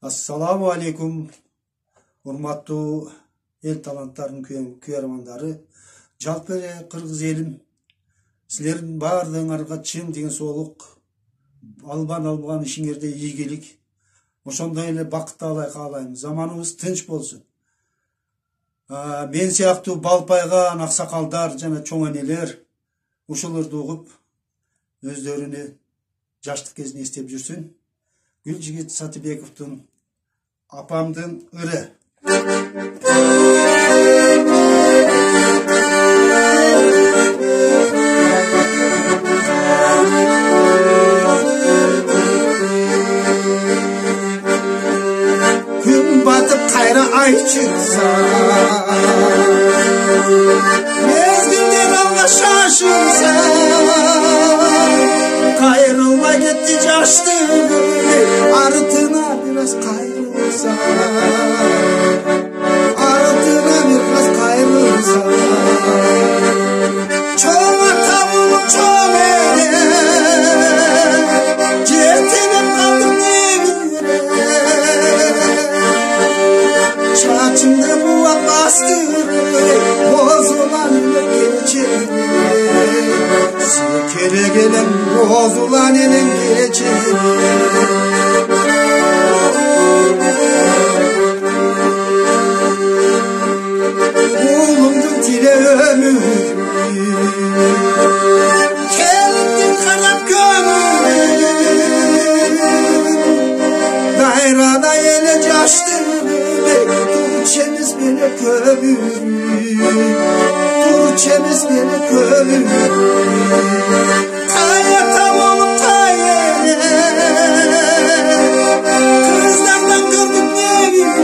Assalamu alaikum, urmattуу эл таланттарынын күйөрмандары. Жалпы кыргыз элим, силердин баардыгыңарга чын деген соолук, албан ишиңерде ийгилик, ошондой эле бакытты алай каалайм. Заманыбыз тынч болсун. Мен сыяктуу балпайган аксакалдар жана чоң энелер ушуларды угуп, өздөрүнү жаштык кезин эстеп жүрсүн. Гүлжигит Сатыбековдун апамдын ыры. Күн батып кайра ай чыкса, мезгилдер алга шашылса, кайрылмай кетти жаштыгым, артына бираз кайрылса, артына бираз кайрылса, чоң ата болуп чоң эне, жетелеп калдым негире, чачымды буап бастырып, бозулан эле кечире, керек элем бозулан элем кечире. Улумдун тиле өмүр, келиптин карап көңүл, дайрада эле жаштыгым, турчемиз мене көмүр, турчемиз мене көмүр. Кайата болуп кайене, кыздардан көрдүк негире,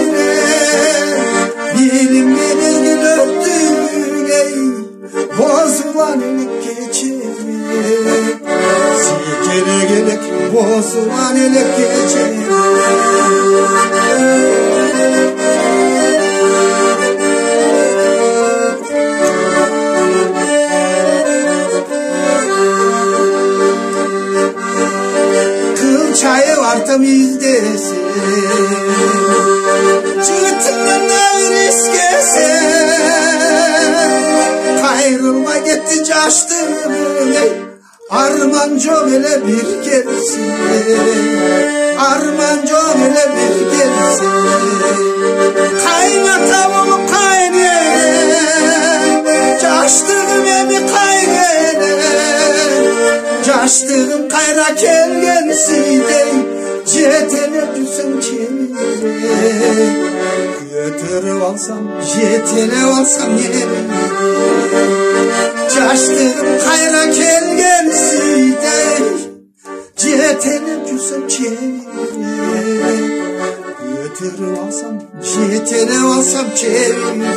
билимге мезгил өттүк, бозулан элек кечире, керек элек бозулан элек кечире. Çayı vartım izdese, çıtımdan ağır iskese, kayrılma gitti caştım, armanco bile bir gelsin, armanco bile bir gelsin, kaynata olup kaynene, caştığım emi kaynene, caştığım kayra kelgensiydi, jetelep düşsem çemire, götürüp alsam, jetelep alsam yerine, caştığım kayra kelgensiydi, jetelep düşsem çemire, götürüp alsam, jetelep alsam çemire.